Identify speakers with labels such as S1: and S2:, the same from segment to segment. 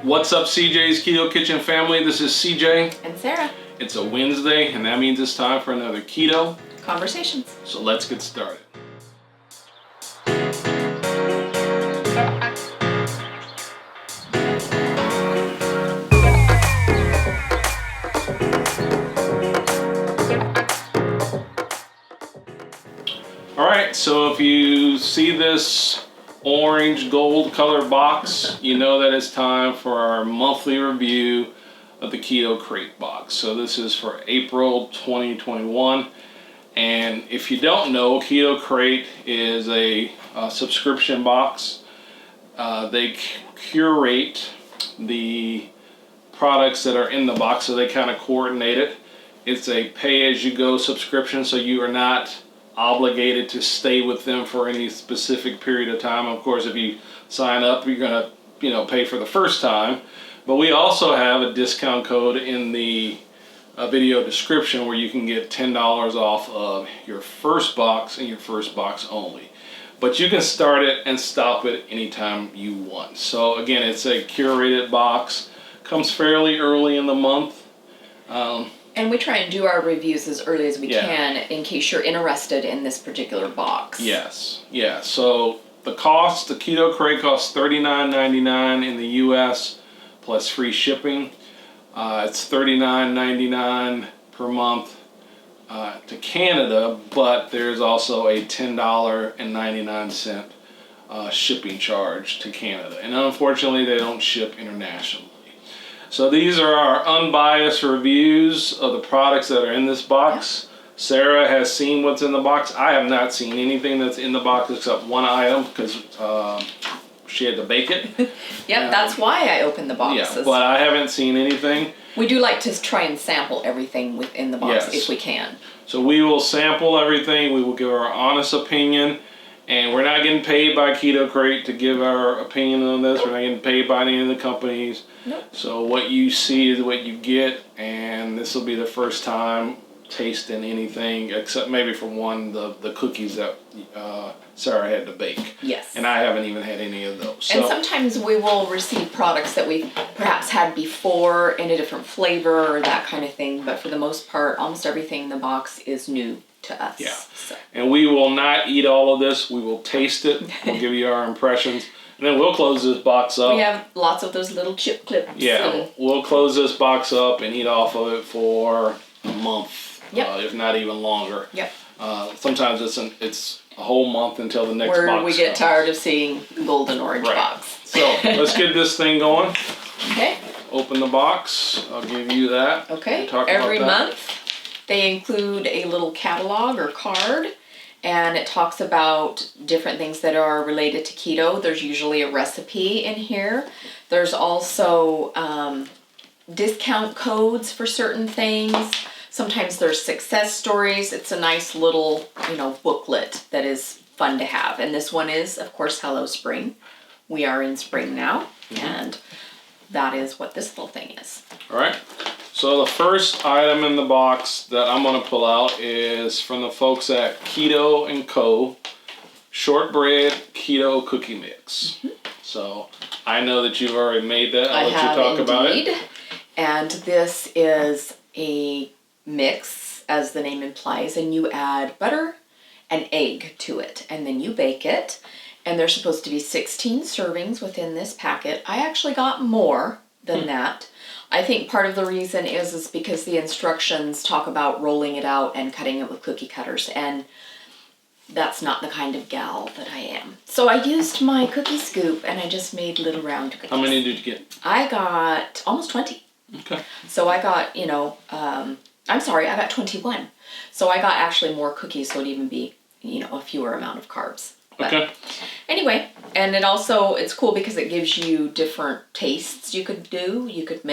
S1: What's up, CJ's Keto Kitchen family? This is CJ.
S2: And Sarah.
S1: It's a Wednesday, and that means it's time for another Keto
S2: Conversations.
S1: So let's get started. Alright, so if you see this orange gold color box, you know that it's time for our monthly review of the Keto Krate box. So this is for April 2021, and if you don't know, Keto Krate is a subscription box. They curate the products that are in the box, so they kind of coordinate it. It's a pay-as-you-go subscription, so you are not obligated to stay with them for any specific period of time. Of course, if you sign up, you're gonna, pay for the first time. But we also have a discount code in the video description where you can get $10 off of your first box and your first box only. But you can start it and stop it anytime you want. So again, it's a curated box. Comes fairly early in the month.
S2: And we try and do our reviews as early as we can in case you're interested in this particular box.
S1: Yes, yeah. So the Keto Krate costs $39.99 in the US plus free shipping. It's $39.99 per month to Canada, but there's also a $10.99 shipping charge to Canada. And unfortunately, they don't ship internationally. So these are our unbiased reviews of the products that are in this box. Yeah. Sarah has seen what's in the box. I have not seen anything that's in the box except one item because she had to bake it.
S2: Yep, that's why I opened the boxes.
S1: Yeah, but I haven't seen anything.
S2: We do like to try and sample everything within the box if we can.
S1: So we will sample everything. We will give our honest opinion. And we're not getting paid by Keto Krate to give our opinion on this. We're not getting paid by any of the companies.
S2: Nope.
S1: So what you see is what you get, and this will be the first time tasting anything, except maybe for the cookies that Sarah had to bake.
S2: Yes.
S1: And I haven't even had any of those. So,
S2: and sometimes we will receive products that we've perhaps had before in a different flavor or that kind of thing. But for the most part, almost everything in the box is new to us.
S1: Yeah.
S2: So.
S1: And we will not eat all of this. We will taste it. We'll give you our impressions. And then we'll close this box up.
S2: We have lots of those little chip clips.
S1: Yeah, we'll close this box up and eat off of it for a month, if not even longer.
S2: Yep.
S1: Sometimes it's a whole month until the next box
S2: we get
S1: comes.
S2: tired of seeing the golden orange box.
S1: So let's get this thing going.
S2: Okay.
S1: Open the box. I'll give you that.
S2: Okay. Every month they include a little catalog or card. And it talks about different things that are related to keto. There's usually a recipe in here. There's also discount codes for certain things. Sometimes there's success stories. It's a nice little, booklet that is fun to have. And this one is, of course, Hello Spring. We are in spring now, and that is what this little thing is.
S1: All right. So the first item in the box that I'm going to pull out is from the folks at Keto & Co. Shortbread Keto Cookie Mix. So I know that you've already made that. I'll let you talk about it.
S2: And this is a mix, as the name implies, and you add butter and egg to it, and then you bake it. And there's supposed to be 16 servings within this packet. I actually got more than that. I think part of the reason is because the instructions talk about rolling it out and cutting it with cookie cutters, and that's not the kind of gal that I am. So I used my cookie scoop and I just made little round cookies.
S1: How many did you get?
S2: I got almost 20.
S1: Okay.
S2: So I got, I got 21. So I got actually more cookies, so it'd even be, a fewer amount of carbs. But
S1: okay.
S2: Anyway, and it's cool because it gives you different tastes you could do. You could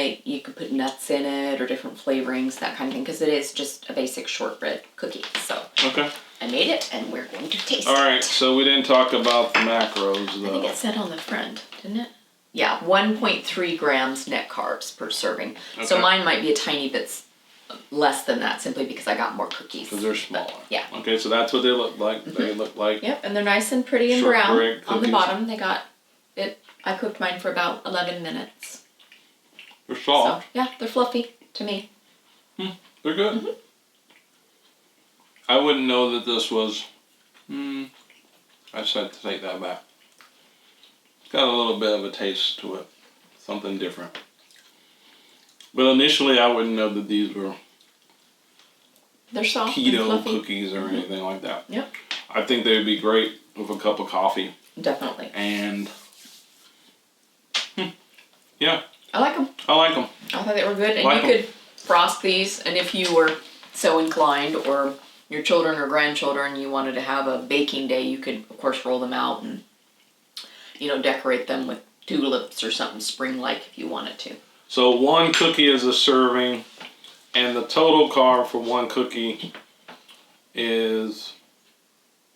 S2: put nuts in it or different flavorings, that kind of thing, because it is just a basic shortbread cookie. So
S1: okay.
S2: I made it and we're going to taste it.
S1: All right, so we didn't talk about the macros though.
S2: I think it said on the front, didn't it? Yeah, 1.3 grams net carbs per serving. Okay. So mine might be a tiny bit less than that simply because I got more cookies.
S1: Because they're smaller.
S2: But, yeah.
S1: Okay, so that's what they look like. Mm-hmm. They look like.
S2: Yep, and they're nice and pretty and brown on the bottom. They got it. I cooked mine for about 11 minutes.
S1: They're soft.
S2: So, yeah, they're fluffy to me.
S1: They're good.
S2: Mm-hmm.
S1: I wouldn't know that this was. I just had to take that back. It's got a little bit of a taste to it, something different. But initially, I wouldn't know that these were
S2: They're soft and
S1: keto
S2: fluffy.
S1: cookies or anything like that.
S2: Yep.
S1: I think they would be great with a cup of coffee.
S2: Definitely.
S1: And yeah,
S2: I like them.
S1: I like them.
S2: I thought they were good, and
S1: Like
S2: you could frost these, and if you were so inclined, or your children or grandchildren, you wanted to have a baking day, you could, of course, roll them out and, decorate them with tulips or something spring-like if you wanted to.
S1: So one cookie is a serving, and the total carb for one cookie is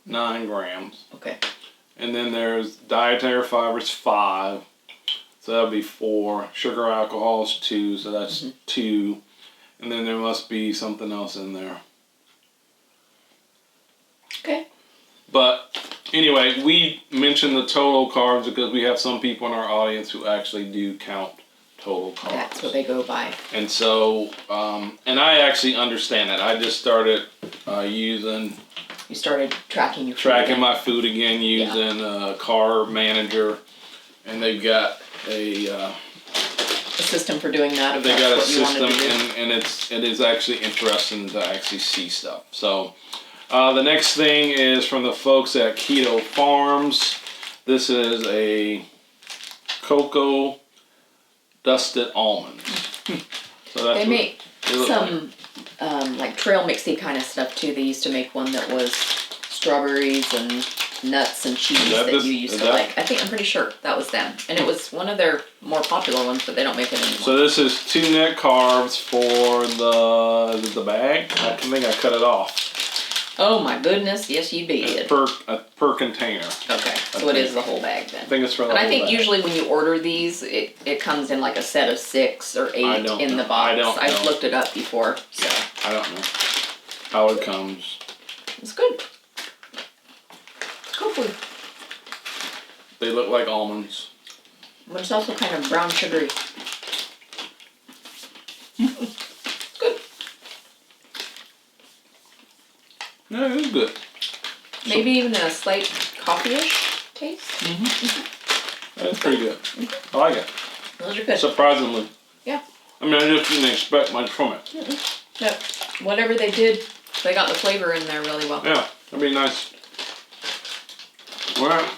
S1: 9 grams.
S2: Okay.
S1: And then there's dietary fibers 5, so that'll be 4. Sugar alcohol is 2, so that's 2. And then there must be something else in there.
S2: Okay.
S1: But anyway, we mentioned the total carbs because we have some people in our audience who actually do count total carbs.
S2: That's what they go by.
S1: And so, and I actually understand that. I just started using...
S2: You started tracking your food
S1: tracking
S2: again.
S1: my food again using a Carb Manager, and they've got a
S2: system for doing that. If
S1: they
S2: that's
S1: got a
S2: what you wanted
S1: system,
S2: to do.
S1: and it is actually interesting to actually see stuff. So the next thing is from the folks at Keto Farms. This is a cocoa dusted almonds. So that's
S2: They make
S1: look
S2: some like trail mixy kind of stuff too. They used to make one that was strawberries and nuts and cheese that you used to like. I'm pretty sure that was them. And it was one of their more popular ones, but they don't make it anymore.
S1: So this is 2 net carbs for the bag. I think I cut it off.
S2: Oh my goodness, yes you did.
S1: Per container.
S2: Okay, so it is the whole bag then.
S1: I think it's for the
S2: And I
S1: whole
S2: think
S1: bag.
S2: usually when you order these, it comes in like a set of 6 or 8
S1: I don't
S2: in the
S1: know.
S2: box.
S1: I don't know.
S2: I've looked it up before, so
S1: I don't know how it comes.
S2: it's good. Hopefully.
S1: They look like almonds.
S2: But it's also kind of brown sugary. It's good.
S1: Yeah, it is good.
S2: Maybe even a slight coffee-ish taste.
S1: That's pretty good. I like it.
S2: Those are good.
S1: Surprisingly.
S2: Yeah.
S1: I mean, I just didn't expect much from it.
S2: Yep. Whatever they did, they got the flavor in there really well.
S1: Yeah, that'd be nice. All right.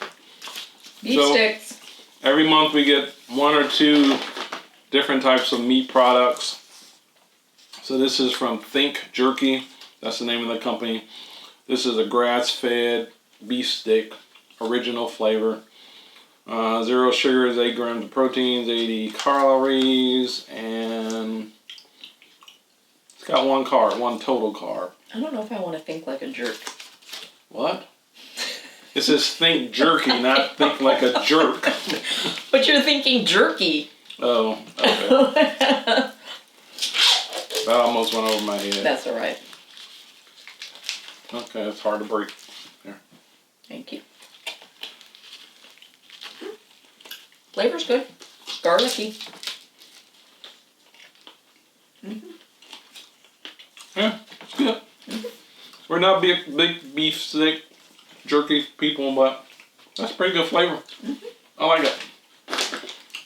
S2: Beef
S1: So-
S2: sticks.
S1: Every month we get 1 or 2 different types of meat products. So this is from Think Jerky. That's the name of the company. This is a grass-fed beef stick, original flavor. 0 sugars, 8 grams of proteins, 80 calories, and it's got 1 total carb.
S2: I don't know if I want to think like a jerk.
S1: What? It says Think Jerky, not Think Like a Jerk.
S2: But you're thinking jerky.
S1: Oh, okay. That almost went over my head.
S2: That's all right.
S1: Okay, it's hard to break. There.
S2: Thank you. Flavor's good. Garlicky.
S1: Yeah, it's good. We're not big beef stick jerky people, but that's pretty good flavor. I like it.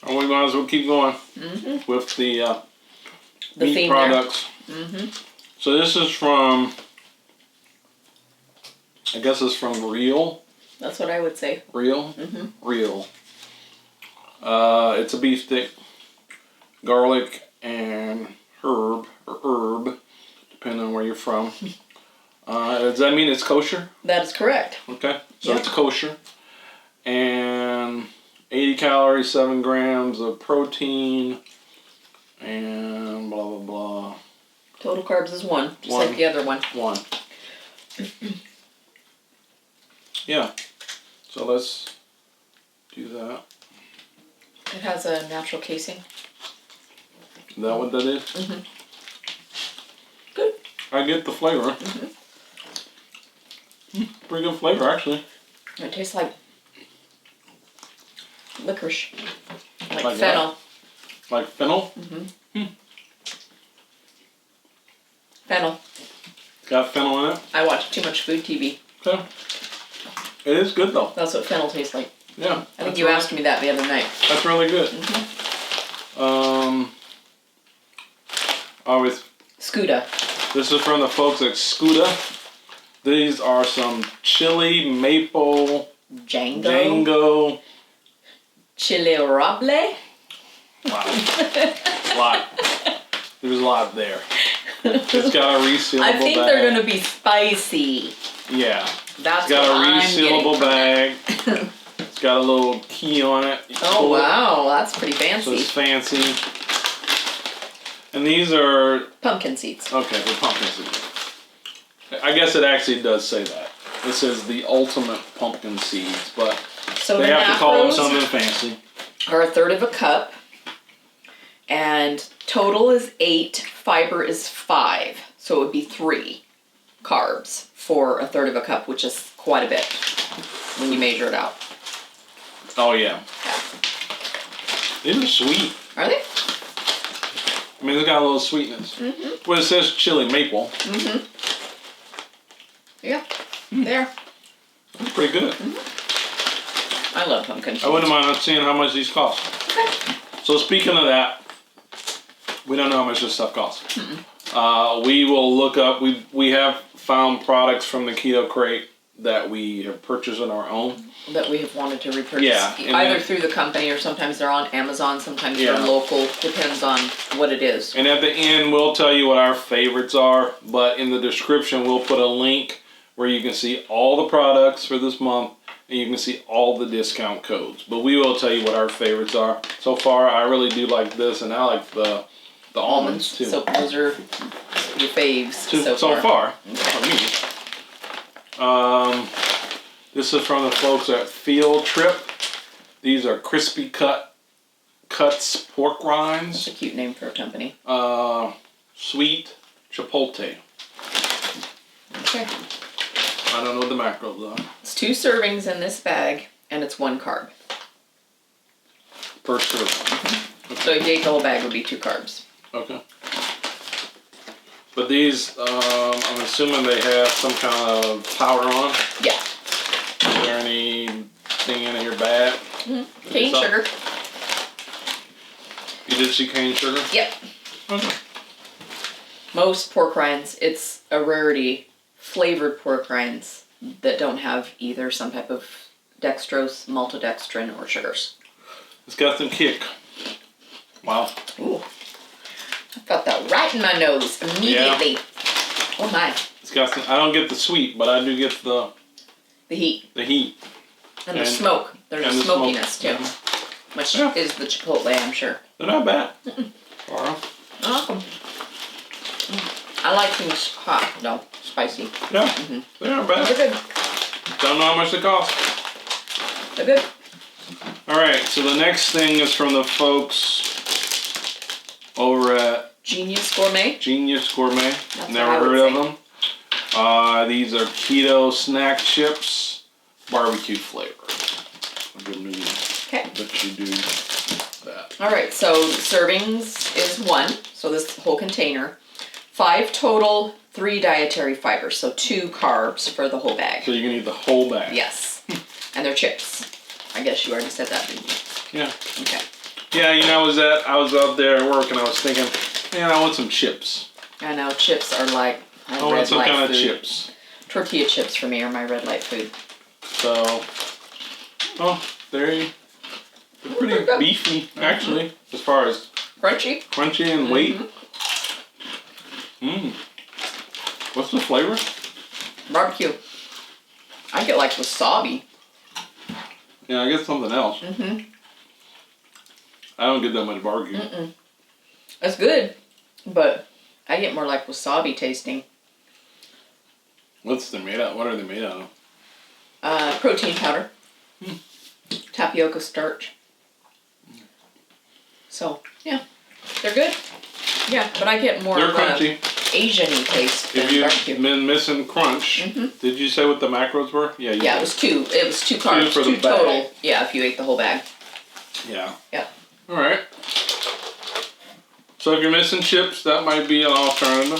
S1: And we might as well keep going with the meat
S2: theme
S1: products. So this is from, I guess it's from Real.
S2: That's what I would say.
S1: Real? Real. It's a beef stick, garlic and herb, depending on where you're from. Does that mean it's kosher?
S2: That is correct.
S1: Okay, so
S2: Yep.
S1: it's kosher. And 80 calories, 7 grams of protein, and blah, blah, blah.
S2: Total carbs is 1, just
S1: 1.
S2: like the other one.
S1: 1. Yeah, so let's do that.
S2: It has a natural casing.
S1: Is that what that is?
S2: Good.
S1: I get the flavor. Pretty good flavor, actually.
S2: It tastes like licorice. Like
S1: Like
S2: fennel.
S1: Like fennel?
S2: Fennel.
S1: Got fennel in it?
S2: I watch too much food TV.
S1: Okay. It is good though.
S2: That's what fennel tastes like.
S1: Yeah.
S2: I think you asked me that the other night.
S1: That's really good. Always.
S2: Scuda.
S1: This is from the folks at Scuda. These are some chili maple Django.
S2: Chili roble.
S1: Wow. Lot. There's a lot there. It's got a resealable bag.
S2: I think they're gonna be spicy.
S1: Yeah.
S2: That's
S1: It's got
S2: what
S1: a resealable bag.
S2: It.
S1: It's got a little key on it. You
S2: Oh
S1: pull it,
S2: wow, that's pretty
S1: so
S2: fancy.
S1: it's fancy. And these are
S2: Pumpkin seeds.
S1: okay, the pumpkin seeds. I guess it actually does say that. It says the ultimate pumpkin seeds, but
S2: So
S1: they
S2: the
S1: have to call them
S2: macros
S1: something fancy.
S2: are a third of a cup, and total is 8. Fiber is 5, so it would be 3 carbs for a third of a cup, which is quite a bit when you measure it out.
S1: Oh yeah. These are sweet.
S2: Are they?
S1: I mean, it's got a little sweetness. Well, it says chili maple.
S2: Yeah, there.
S1: That's pretty good.
S2: I love pumpkin seeds.
S1: I wouldn't mind seeing how much these cost. So speaking of that, we don't know how much this stuff costs. We will look up. We have found products from the Keto Krate that we have purchased on our own.
S2: That we have wanted to repurchase.
S1: Yeah, and
S2: Either
S1: then-
S2: through the company or sometimes they're on Amazon, sometimes
S1: Yeah.
S2: they're local. Depends on what it is.
S1: And at the end, we'll tell you what our favorites are. But in the description, we'll put a link where you can see all the products for this month. And you can see all the discount codes. But we will tell you what our favorites are. So far, I really do like this. And I like the almonds too.
S2: So those are your faves
S1: So far. For me. This is from the folks at Field Trip. These are crispy cuts pork
S2: That's
S1: rinds.
S2: a cute name for a company.
S1: Sweet chipotle.
S2: Okay.
S1: I don't know what the macros are.
S2: It's 2 servings in this bag, and it's 1 carb.
S1: Per serving.
S2: So if you ate the whole bag, it would be 2 carbs.
S1: Okay. But these, I'm assuming they have some kind of powder on.
S2: Yeah.
S1: Is there anything in here bad?
S2: Cane sugar.
S1: You did see cane sugar?
S2: Yep.
S1: Okay.
S2: Most pork rinds, it's a rarity, flavored pork rinds that don't have either some type of dextrose, maltodextrin, or sugars.
S1: It's got some kick. Wow.
S2: Ooh. I felt that right in my nose immediately.
S1: Yeah.
S2: Oh my.
S1: It's got some, I don't get the sweet, but I do get the
S2: heat.
S1: The heat.
S2: And the smoke. There's a
S1: the
S2: smokiness
S1: smoke.
S2: too. Which is the chipotle, I'm sure.
S1: They're not bad. Far off.
S2: Awesome. I like things hot, though. Spicy.
S1: Yeah. They aren't bad.
S2: They're good.
S1: Don't know how much they cost.
S2: They're good.
S1: Alright, so the next thing is from the folks over at
S2: Genius Gourmet.
S1: Genius Gourmet.
S2: That's
S1: Never
S2: what I would
S1: heard of
S2: say.
S1: them. These are keto snack chips, barbecue flavor. A good news
S2: Okay.
S1: that you do that.
S2: Alright, so servings is 1. So this whole container. 5 total, 3 dietary fibers. So 2 carbs for the whole bag.
S1: So you can eat the whole bag.
S2: Yes. And they're chips. I guess you already said that, didn't you?
S1: Yeah.
S2: Okay.
S1: Yeah, you know, I was out there at work and I was thinking, man, I want some chips.
S2: I know, chips are like my
S1: I want
S2: red
S1: some
S2: light
S1: kind of
S2: food.
S1: chips.
S2: Tortilla chips for me are my red light food.
S1: So, oh, they're pretty
S2: good.
S1: beefy, actually, as far as
S2: Crunchy.
S1: crunchy and weight. What's the flavor?
S2: Barbecue. I get like wasabi.
S1: Yeah, I get something else. I don't get that much barbecue.
S2: It's good, but I get more like wasabi tasting.
S1: What's they made out? What are they made out of?
S2: Protein powder. Tapioca starch. So, yeah. They're good. Yeah, but I get more
S1: They're
S2: of
S1: crunchy.
S2: a Asian-y taste
S1: If
S2: than
S1: you've
S2: barbecue.
S1: been missing crunch, did you say what the macros were? Yeah, you
S2: Yeah,
S1: did.
S2: it was 2. It was 2 carbs.
S1: for the
S2: 2 total.
S1: bag.
S2: Yeah, if you ate the whole bag.
S1: Yeah.
S2: Yep.
S1: All right. So if you're missing chips, that might be an alternative.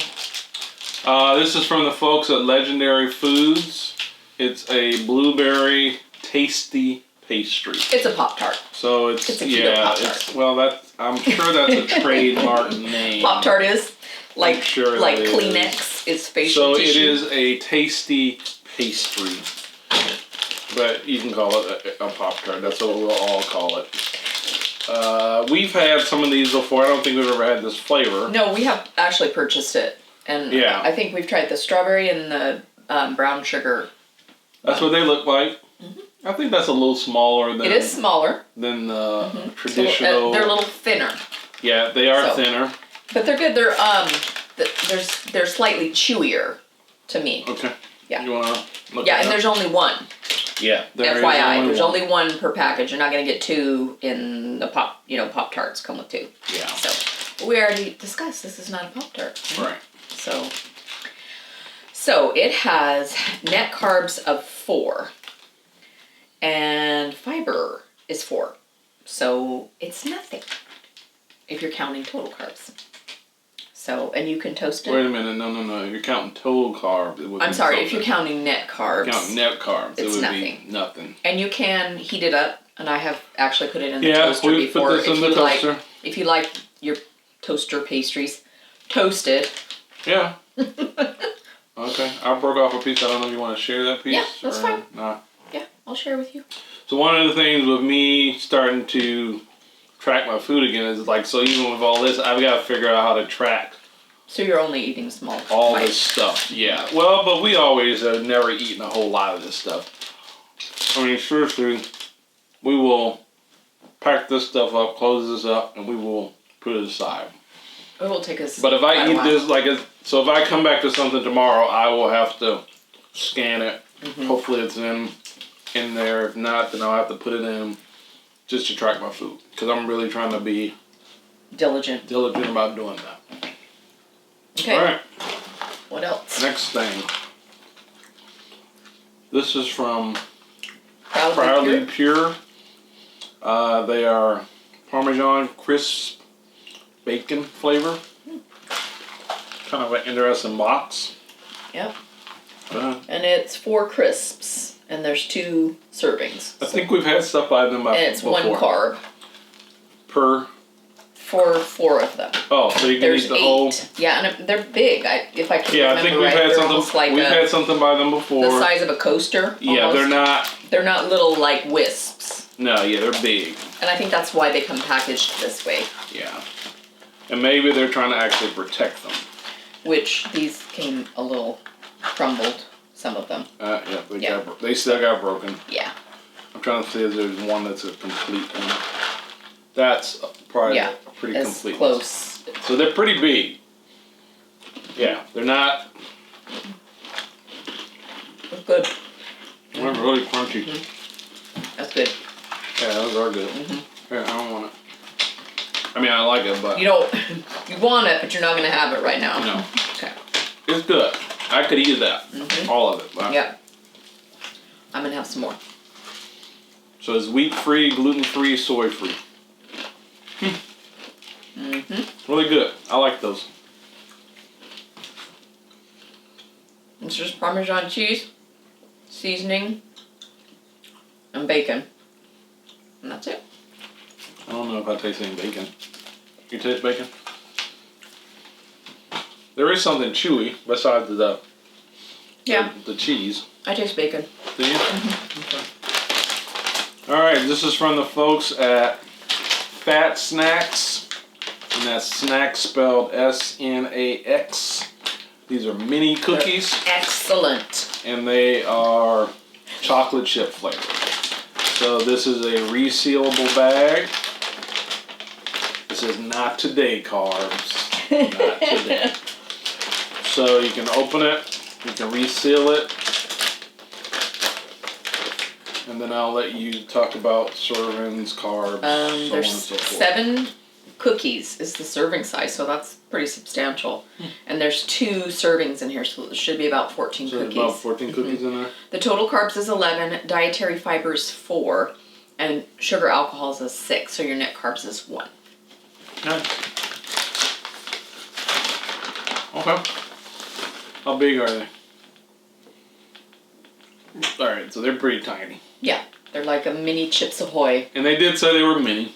S1: This is from the folks at Legendary Foods. It's a blueberry tasty pastry.
S2: It's a Pop-Tart.
S1: So it's
S2: a keto Pop-Tart.
S1: I'm sure that's a trademark name.
S2: Pop-Tart is like
S1: sure
S2: like
S1: that
S2: Kleenex is facial
S1: So
S2: tissue.
S1: it is a tasty pastry, but you can call it a Pop-Tart. That's what we'll all call it. We've had some of these before. I don't think we've ever had this flavor.
S2: No, we have actually purchased it, and
S1: Yeah.
S2: I think we've tried the strawberry and the brown sugar.
S1: That's what they look like. I think that's a little smaller than
S2: It is smaller.
S1: than the
S2: So,
S1: traditional.
S2: they're a little thinner,
S1: Yeah, they are
S2: So-
S1: thinner.
S2: but they're good. They're slightly chewier to me.
S1: Okay.
S2: Yeah.
S1: You wanna look?
S2: Yeah,
S1: at
S2: and
S1: that?
S2: there's only one.
S1: Yeah. There is
S2: FYI, there's
S1: one.
S2: only one per package. You're not gonna get two in the Pop-Tarts come with two.
S1: Yeah.
S2: So we already discussed this is not a Pop-Tart.
S1: Right.
S2: So it has net carbs of 4 and fiber is 4. So it's nothing if you're counting total carbs. So, and you can toast it.
S1: Wait a minute. No. You're counting total carbs. It would
S2: I'm
S1: be
S2: sorry,
S1: something.
S2: if you're counting net carbs.
S1: Counting net carbs, it
S2: it's
S1: would
S2: nothing.
S1: be nothing.
S2: And you can heat it up, and I have actually put it in the
S1: Yeah,
S2: toaster
S1: we
S2: before.
S1: put this in the toaster.
S2: If you like your toaster pastries, toast it.
S1: Yeah. Okay. I broke off a piece. I don't know if you want to share that piece.
S2: Yeah, that's fine.
S1: Nah.
S2: Yeah, I'll share with you.
S1: So one of the things with me starting to track my food again is like, so even with all this, I've got to figure out how to track
S2: So you're only eating small
S1: all
S2: bites.
S1: this stuff. Yeah. Well, but we always have never eaten a whole lot of this stuff. I mean, seriously, we will pack this stuff up, close this up, and we will put it aside.
S2: It will take us.
S1: But if I
S2: quite a
S1: eat
S2: while.
S1: this, so if I come back to something tomorrow, I will have to scan it.
S2: Mm-hmm.
S1: Hopefully it's in there. If not, then I'll have to put it in just to track my food. Because I'm really trying to be
S2: Diligent.
S1: about doing that.
S2: Okay.
S1: All right,
S2: What else?
S1: next thing. This is from
S2: Proudly
S1: Pure. They are Parmesan crisp bacon flavor. Kind of an interesting box.
S2: Yep.
S1: Uh,
S2: And it's 4 crisps, and there's 2 servings.
S1: I think we've had stuff by them before.
S2: And it's 1 carb
S1: Per.
S2: for 4 of them.
S1: Oh, so you can
S2: There's
S1: eat the
S2: 8.
S1: whole.
S2: Yeah, and they're big. If I can
S1: Yeah, I
S2: remember
S1: think we've
S2: right,
S1: had
S2: they're
S1: something.
S2: almost like
S1: We've had something by them before.
S2: the size of a coaster.
S1: Yeah,
S2: almost. They're not little like wisps,
S1: No, yeah, they're big.
S2: and I think that's why they come packaged this way.
S1: Yeah, and maybe they're trying to actually protect them.
S2: Which these came a little crumbled. Some of them.
S1: Yeah, they still got broken.
S2: Yeah.
S1: I'm trying to see if there's one that's a complete one. That's probably
S2: Yeah.
S1: a pretty
S2: As
S1: complete.
S2: close.
S1: So they're pretty big. Yeah, they're not.
S2: It's good.
S1: They're really crunchy.
S2: That's good.
S1: Yeah, those are good. Yeah, I don't want it. I mean, I like it, but
S2: You don't. You want it, but you're not gonna have it right now.
S1: no,
S2: Okay.
S1: it's good. I could eat that, all of it. But.
S2: Yep. I'm gonna have some more.
S1: So it's wheat-free, gluten-free, soy-free. Really good. I like those.
S2: It's just Parmesan cheese, seasoning, and bacon. And that's it.
S1: I don't know if I taste any bacon. You taste bacon? There is something chewy besides the cheese.
S2: I taste bacon.
S1: Do you? Okay. All right, this is from the folks at Fat Snacks, and that's snacks spelled S-N-A-X. These are mini cookies,
S2: Excellent.
S1: and they are chocolate chip flavored. So this is a resealable bag. It says not today carbs. Not today. So you can open it, you can reseal it, and then I'll let you talk about servings, carbs, so on and
S2: There's
S1: so forth.
S2: 7 cookies is the serving size, so that's pretty substantial. And there's 2 servings in here, so it should be about 14
S1: So there's
S2: cookies.
S1: about 14 cookies in there?
S2: The total carbs is 11, dietary fibers 4, and sugar alcohols is 6, so your net carbs is 1.
S1: Nice. Okay. How big are they? Alright, so they're pretty tiny.
S2: Yeah, they're like a mini Chips Ahoy.
S1: And they did say they were mini.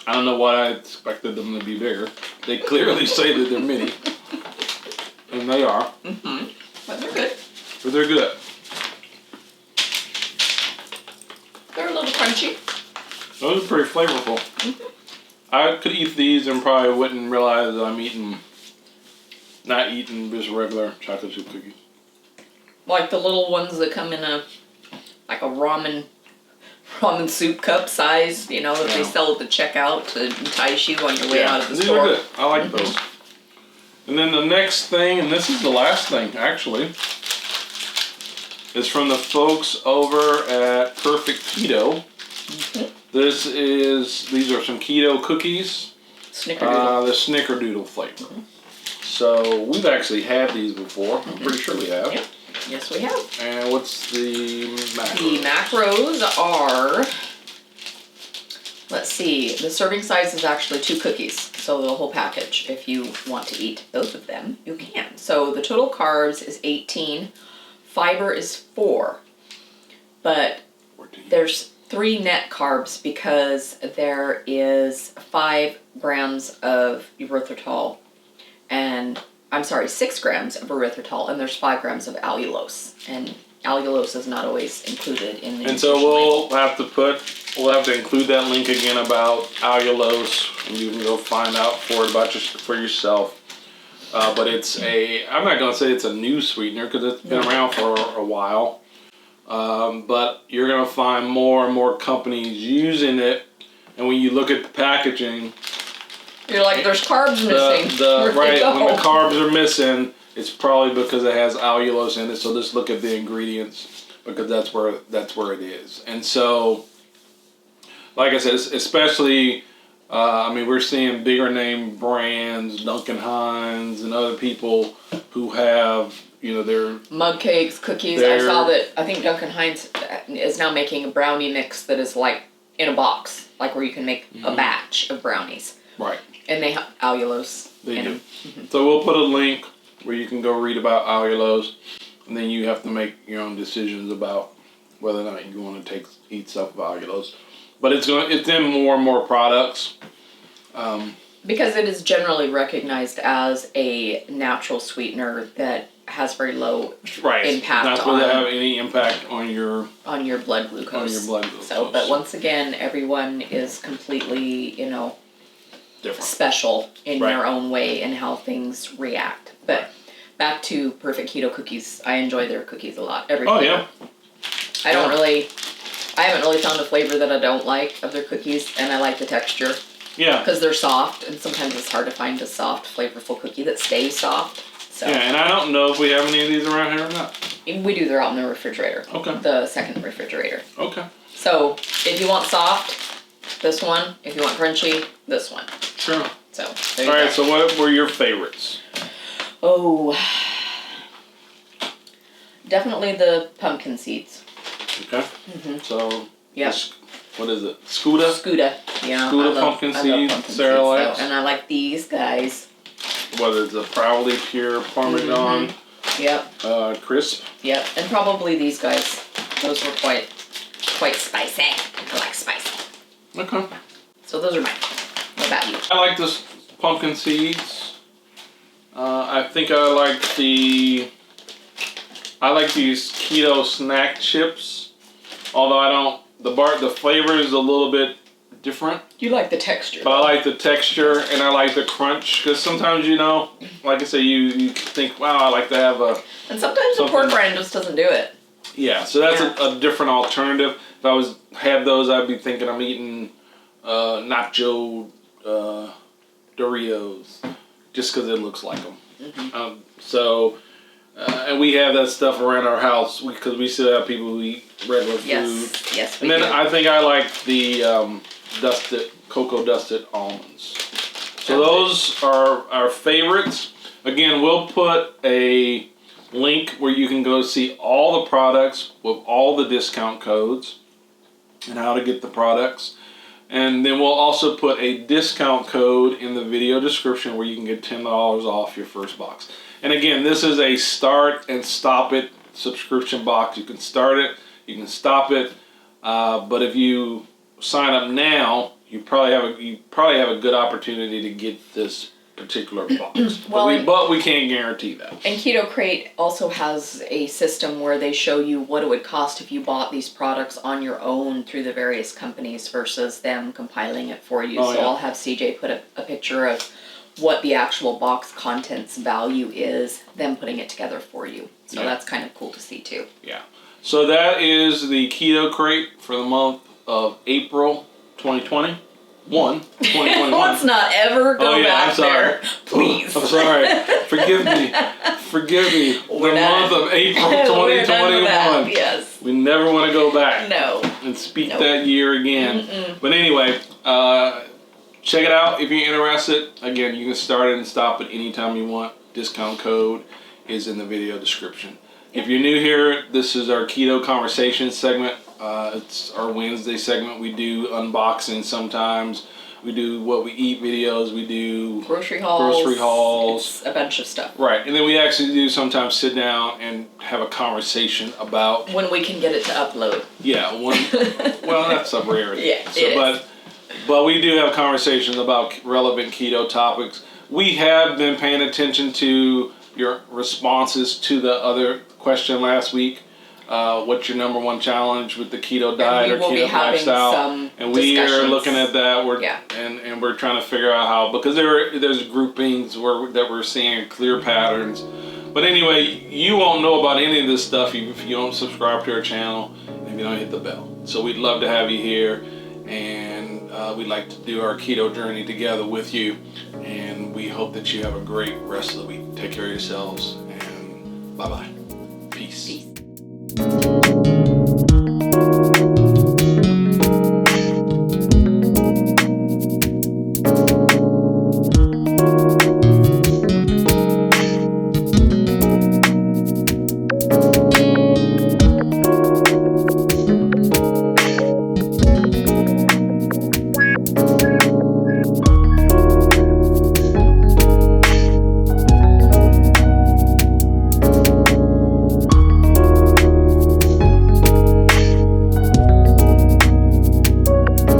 S1: I don't know why I expected them to be bigger. They clearly say that they're mini. And they are.
S2: Mm-hmm. But they're good.
S1: But they're good.
S2: They're a little crunchy.
S1: Those are pretty flavorful.
S2: Mm-hmm.
S1: I could eat these and probably wouldn't realize that I'm not eating just regular chocolate chip cookies.
S2: Like the little ones that come in a ramen soup cup size, that they sell at the checkout to entice you on your way out of the store.
S1: These are good. I like those. And then the next thing, and this is the last thing actually, is from the folks over at Perfect Keto.
S2: Mm-hmm.
S1: These are some keto cookies.
S2: Snickerdoodle.
S1: The Snickerdoodle flavor. Mm-hmm. So we've actually had these before. I'm pretty sure we have.
S2: Yep. Yes, we have.
S1: And what's the macros?
S2: The macros are, let's see, the serving size is actually 2 cookies. So the whole package. If you want to eat both of them, you can. So the total carbs is 18. Fiber is 4. But
S1: 14.
S2: there's 3 net carbs because there is 5 grams of erythritol and 6 grams of erythritol, and there's 5 grams of allulose, and allulose is not always included in the.
S1: And so we'll have to include that link again about allulose, and you can go find out for yourself. But I'm not gonna say it's a new sweetener because it's been around for a while. But you're gonna find more and more companies using it, and when you look at the packaging.
S2: You're like, there's carbs missing.
S1: Right, when the carbs are missing, it's probably because it has allulose in it. So just look at the ingredients because that's where it is. And so, like I said, especially, we're seeing bigger name brands, Duncan Hines, and other people who have, their
S2: mug cakes, cookies. I saw that. I think Duncan Hines is now making a brownie mix that is like in a box, like where you can make a batch of brownies.
S1: Right.
S2: And they have allulose.
S1: They do. Mm-hmm. So we'll put a link where you can go read about allulose, and then you have to make your own decisions about whether or not you want to eat stuff with allulose. But it's in more and more products.
S2: Because it is generally recognized as a natural sweetener that has very low impact.
S1: Not supposed to have any impact on your
S2: blood glucose.
S1: So,
S2: but once again, everyone is completely,
S1: different.
S2: Special in their own way and how things react. But back to Perfect Keto cookies, I enjoy their cookies a lot. Every flavor.
S1: Yeah.
S2: I haven't really found a flavor that I don't like of their cookies, and I like the texture.
S1: Yeah.
S2: Because they're soft, and sometimes it's hard to find a soft, flavorful cookie that stays soft. So.
S1: Yeah, and I don't know if we have any of these around here or not.
S2: We do. They're out in the refrigerator.
S1: Okay.
S2: The second refrigerator.
S1: Okay.
S2: So if you want soft, this one. If you want crunchy, this one.
S1: Sure.
S2: So.
S1: All right. So what were your favorites?
S2: Oh. Definitely the pumpkin seeds.
S1: Okay.
S2: Mm-hmm.
S1: So.
S2: Yeah.
S1: What is it? Scuda?
S2: Scuda. Yeah.
S1: Scuda pumpkin seeds. Sarah likes.
S2: And I like these guys.
S1: Whether it's a proudly pure Parmesan.
S2: Mm-hmm. Yep.
S1: Crisp.
S2: Yep. And probably these guys. Those were quite spicy. I like spicy.
S1: Okay.
S2: So those are mine. What about you?
S1: I like this pumpkin seeds. I think I like these keto snack chips. Although the flavor is a little bit different.
S2: You like the texture.
S1: But I like the texture and I like the crunch because sometimes like I say, you think, wow, I like to have a.
S2: And sometimes the pork rind just doesn't do it.
S1: Yeah, so that's a different alternative. If I had those, I'd be thinking I'm eating nacho Doritos just because it looks like them. Mm-hmm. And we have that stuff around our house because we still have people who eat regular food.
S2: Yes,
S1: we do. I think I like the cocoa dusted almonds. So those are our favorites. Again, we'll put a link where you can go see all the products with all the discount codes and how to get the products. And then we'll also put a discount code in the video description where you can get $10 off your first box. And again, this is a start and stop it subscription box. You can start it, you can stop it, but if you sign up now, you probably have a good opportunity to get this particular box. But we can't guarantee that.
S2: And Keto Krate also has a system where they show you what it would cost if you bought these products on your own through the various companies versus them compiling it for you. I'll have CJ put a picture of what the actual box contents value is, them putting it together for you. So that's kind of cool to see too.
S1: Yeah. So that is the Keto Krate for the month of April 2021. 2021.
S2: Let's not ever go back there, please.
S1: I'm sorry. Forgive me. The month of April 2021.
S2: Yes.
S1: We never want to go back.
S2: No.
S1: And speak that year again. But anyway, check it out if you're interested. Again, you can start it and stop it anytime you want. Discount code is in the video description. If you're new here, this is our Keto Conversation segment. It's our Wednesday segment. We do unboxing sometimes. We do what we eat videos. We do
S2: grocery hauls. It's a bunch of stuff.
S1: Right. And then we actually do sometimes sit down and have a conversation about...
S2: when we can get it to upload.
S1: Yeah. Well, that's a rarity.
S2: Yeah,
S1: but we do have conversations about relevant keto topics. We have been paying attention to your responses to the other question last week. What's your number one challenge with the keto diet or keto lifestyle? And we are looking at that. And we're trying to figure out how, because there's groupings that we're seeing clear patterns. But anyway, you won't know about any of this stuff if you don't subscribe to our channel and if you don't hit the bell. So we'd love to have you here, and we'd like to do our keto journey together with you. And we hope that you have a great rest of the week. Take care of yourselves, and bye-bye. Peace.